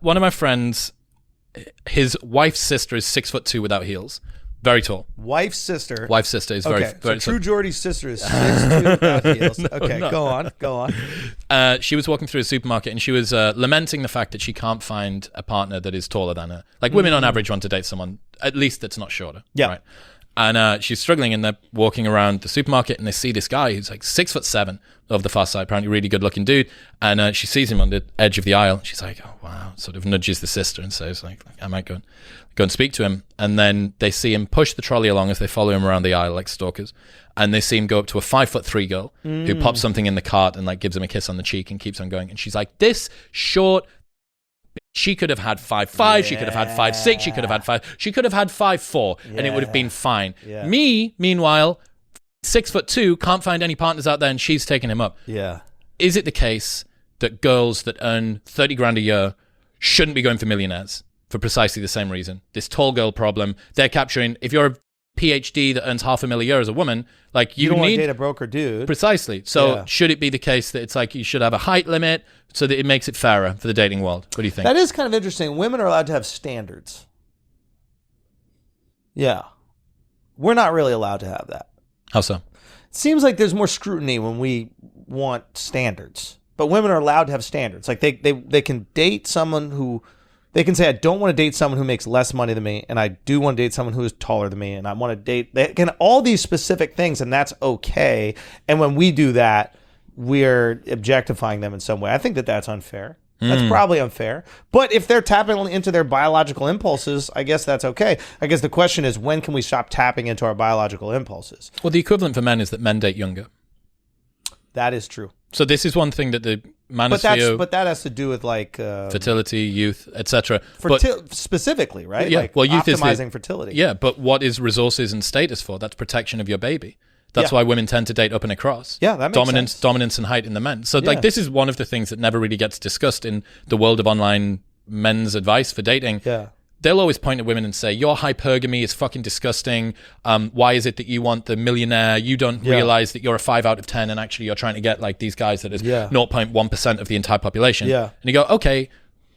One of my friends, his wife's sister is 6'2" without heels. Very tall. Wife's sister. Wife's sister is okay, very so True Geordie's sister is 6'2" without heels. Okay, no. Go on. She was walking through a supermarket and she was lamenting the fact that she can't find a partner that is taller than her. Like women on average want to date someone at least that's not shorter. Yeah. Right? And she's struggling, and they're walking around the supermarket, and they see this guy who's like 7'7" of the far side, apparently really good looking dude. And she sees him on the edge of the aisle. She's like, oh, wow, sort of nudges the sister and says, like, I might go and speak to him. And then they see him push the trolley along as they follow him around the aisle like stalkers. And they see him go up to a 5'3" girl who pops something in the cart and like gives him a kiss on the cheek and keeps on going. And she's like, this short. She could have had 5'5", she could have had 5'6", she could have had 5, she could have had 5'4", and it would have been fine. Yeah. Me, meanwhile, 6'2", can't find any partners out there, and she's taking him up. Yeah. Is it the case that girls that earn 30 grand a year shouldn't be going for millionaires for precisely the same reason? This tall girl problem, they're capturing, if you're a PhD that earns $500,000 a year as a woman, like you don't want need to date a broker dude. Precisely. So should it be the case that it's like you should have a height limit so that it makes it fairer for the dating world? What do you think? That is kind of interesting. Women are allowed to have standards. Yeah. We're not really allowed to have that. How so? It seems like there's more scrutiny when we want standards. But women are allowed to have standards. Like they can date someone who... They can say, I don't want to date someone who makes less money than me, and I do want to date someone who is taller than me, and I want to date... They can all these specific things, and that's okay. And when we do that, we're objectifying them in some way. I think that that's unfair. That's probably unfair. But if they're tapping into their biological impulses, I guess that's okay. I guess the question is, when can we stop tapping into our biological impulses? Well, the equivalent for men is that men date younger. That is true. So this is one thing that the manosphere... But that has to do with like... fertility, youth, etc. Specifically, right? Yeah, like well, youth optimizing fertility. Yeah, but what is resources and status for? That's protection of your baby. That's why women tend to date up and across. Yeah, that makes sense. Dominance and height in the men. So like this is one of the things that never really gets discussed in the world of online men's advice for dating. Yeah. They'll always point at women and say, your hypergamy is fucking disgusting. Why is it that you want the millionaire? You don't realize that you're a 5 out of 10 and actually you're trying to get like these guys that is 0.1% of the entire population. Yeah. And you go, okay,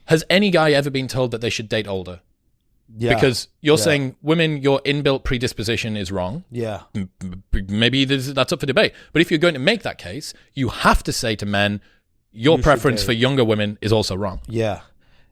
has any guy ever been told that they should date older? Yeah. Because you're saying women, your inbuilt predisposition is wrong. Yeah. Maybe that's up for debate. But if you're going to make that case, you have to say to men, your preference for younger women is also wrong. Yeah.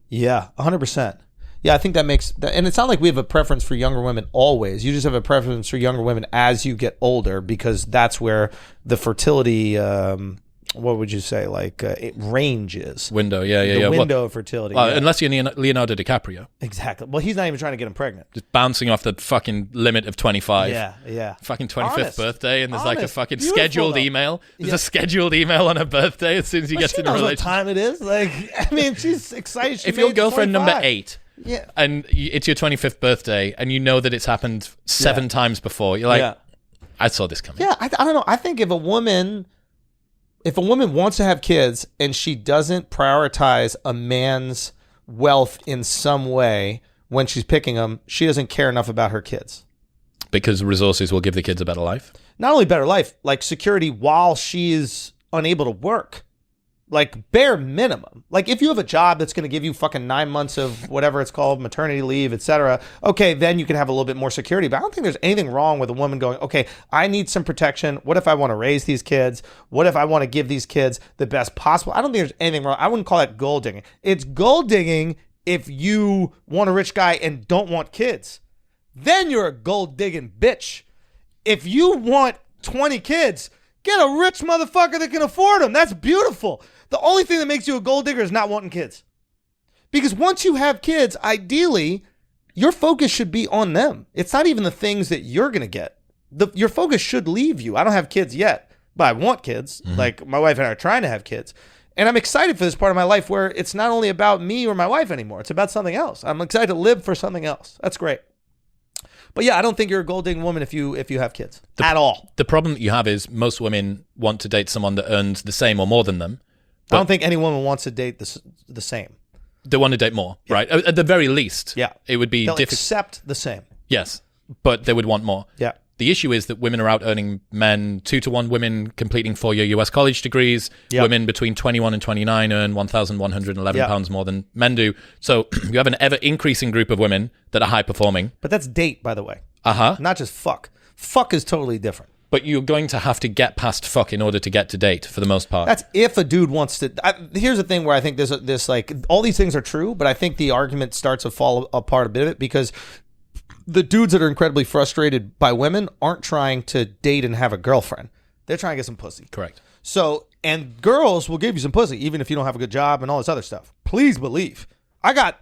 Yeah. 100%. Yeah, I think that makes... And it's not like we have a preference for younger women always. You just have a preference for younger women as you get older because that's where the fertility... what would you say? Like range is. Window, yeah. The window of fertility. Unless you're Leonardo DiCaprio. Exactly. Well, he's not even trying to get him pregnant. Just bouncing off the fucking limit of 25. Yeah. Fucking 25th birthday, and there's like a fucking Beautiful, scheduled email. There's a scheduled email on her birthday as soon as you get to the relationship. She knows what time it is. Like, I mean, she's excited. If your girlfriend 25. number 8... Yeah, and it's your 25th birthday, and you know that it's happened 7 times before. You're like, I saw this coming. Yeah, I don't know. I think if a woman wants to have kids and she doesn't prioritize a man's wealth in some way when she's picking them, she doesn't care enough about her kids. Because resources will give the kids a better life? Not only better life, like security while she is unable to work. Like bare minimum. Like if you have a job that's going to give you fucking 9 months of whatever it's called, maternity leave, etc. Okay, then you can have a little bit more security. But I don't think there's anything wrong with a woman going, okay, I need some protection. What if I want to raise these kids? What if I want to give these kids the best possible? I don't think there's anything wrong. I wouldn't call that gold digging. It's gold digging if you want a rich guy and don't want kids. Then you're a gold digging bitch. If you want 20 kids, get a rich motherfucker that can afford them. That's beautiful. The only thing that makes you a gold digger is not wanting kids. Because once you have kids, ideally, your focus should be on them. It's not even the things that you're going to get. Your focus should leave you. I don't have kids yet, but I want kids. Mm-hmm. Like my wife and I are trying to have kids. And I'm excited for this part of my life where it's not only about me or my wife anymore. It's about something else. I'm excited to live for something else. That's great. But yeah, I don't think you're a gold digging woman if you have kids at all. The problem that you have is most women want to date someone that earns the same or more than them. I don't think any woman wants to date the same. They want to date more, right? At the very least, it would be They'll accept the same. Yes, but they would want more. Yeah. The issue is that women are out earning men 2-to-1, women completing 4-year US college degrees. Yep. Women between 21 and 29 earn £1,111 more than men do. So you have an ever increasing group of women that are high performing. But that's date, by the way. Uh-huh. Not just fuck. Fuck is totally different. But you're going to have to get past fuck in order to get to date for the most part. That's if a dude wants to. Here's the thing where I think this like all these things are true, but I think the argument starts to fall apart a bit of it because the dudes that are incredibly frustrated by women aren't trying to date and have a girlfriend. They're trying to get some pussy. Correct. So, and girls will give you some pussy even if you don't have a good job and all this other stuff. Please believe. I got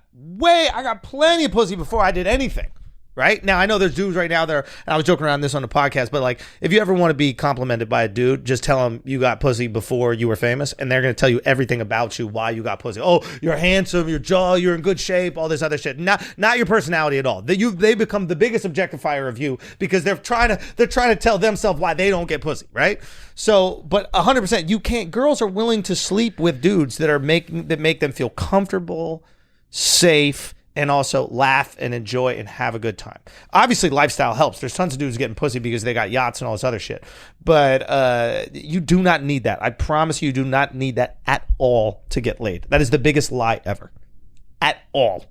plenty of pussy before I did anything. Right? Now, I know there's dudes right now that are, and I was joking around this on the podcast, but like, if you ever want to be complimented by a dude, just tell him you got pussy before you were famous, and they're going to tell you everything about you, why you got pussy. Oh, you're handsome, your jaw, you're in good shape, all this other shit. Not your personality at all. They become the biggest objectifier of you because they're trying to tell themselves why they don't get pussy, right? So, but 100%, you can't. Girls are willing to sleep with dudes that make them feel comfortable, safe, and also laugh and enjoy and have a good time. Obviously, lifestyle helps. There's tons of dudes getting pussy because they got yachts and all this other shit. But you do not need that. I promise you do not need that at all to get laid. That is the biggest lie ever. At all.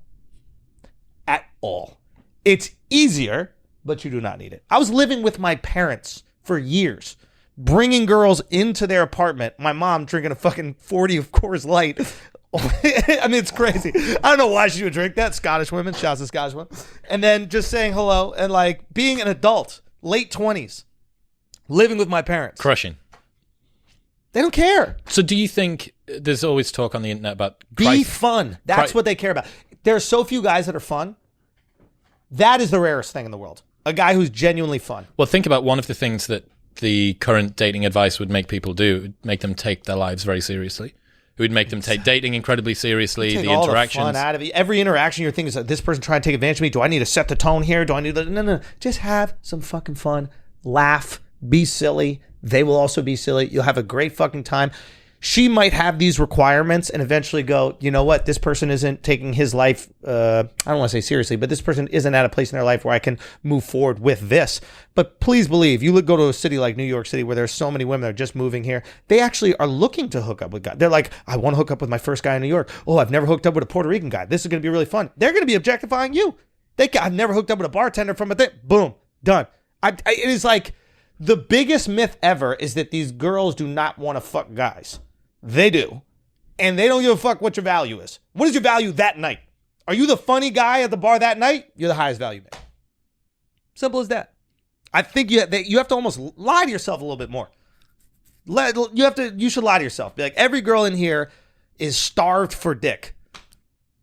At all. It's easier, but you do not need it. I was living with my parents for years, bringing girls into their apartment. My mom drinking a fucking 40 of Coors Light. I mean, it's crazy. I don't know why she would drink that. Scottish women, shouts to Scottish women. And then just saying hello and like being an adult, late 20s, living with my parents. Crushing. They don't care. So do you think there's always talk on the internet about... Be fun. That's what they care about. There are so few guys that are fun. That is the rarest thing in the world. A guy who's genuinely fun. Well, think about one of the things that the current dating advice would make people do, would make them take their lives very seriously. It would make them take dating incredibly seriously, the interactions. All the fun out of it. Every interaction you're thinking is like, this person trying to take advantage of me. Do I need to set the tone here? Do I need to... No. Just have some fucking fun. Laugh. Be silly. They will also be silly. You'll have a great fucking time. She might have these requirements and eventually go, you know what? This person isn't taking his life, I don't want to say seriously, but this person isn't at a place in their life where I can move forward with this. But please believe, you go to a city like New York City where there's so many women that are just moving here. They actually are looking to hook up with guys. They're like, I want to hook up with my first guy in New York. Oh, I've never hooked up with a Puerto Rican guy. This is going to be really fun. They're going to be objectifying you. I've never hooked up with a bartender from a thing. Boom. Done. It is like the biggest myth ever is that these girls do not want to fuck guys. They do. And they don't give a fuck what your value is. What is your value that night? Are you the funny guy at the bar that night? You're the highest value man. Simple as that. I think you have to almost lie to yourself a little bit more. You should lie to yourself. Be like, every girl in here is starved for dick.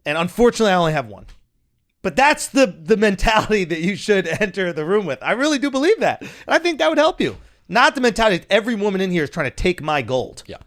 And unfortunately, I only have one. But that's the mentality that you should enter the room with. I really do believe that. And I think that would help you. Not the mentality that every woman in here is trying to take my gold. Yeah.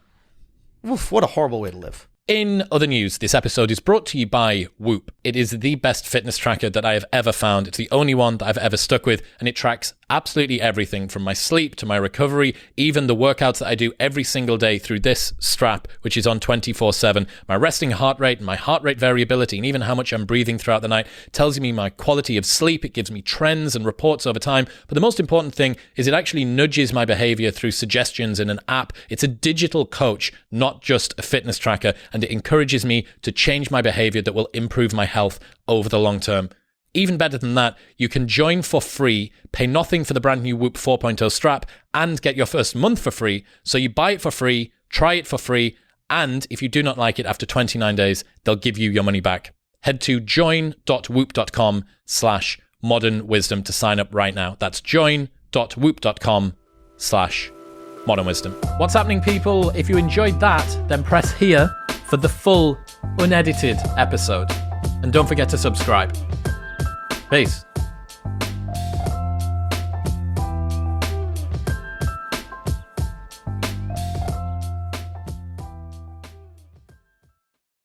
Oof, what a horrible way to live. In other news, this episode is brought to you by Whoop. It is the best fitness tracker that I have ever found. It's the only one that I've ever stuck with, and it tracks absolutely everything from my sleep to my recovery, even the workouts that I do every single day through this strap, which is on 24/7. My resting heart rate, my heart rate variability, and even how much I'm breathing throughout the night tells me my quality of sleep. It gives me trends and reports over time. But the most important thing is it actually nudges my behavior through suggestions in an app. It's a digital coach, not just a fitness tracker, and it encourages me to change my behavior that will improve my health over the long term. Even better than that, you can join for free, pay nothing for the brand new Whoop 4.0 strap, and get your first month for free. So you buy it for free, try it for free, and if you do not like it after 29 days, they'll give you your money back. Head to join.whoop.com/modernwisdom to sign up right now. That's join.whoop.com/modernwisdom. What's happening, people? If you enjoyed that, then press here for the full, unedited episode. And don't forget to subscribe. Peace.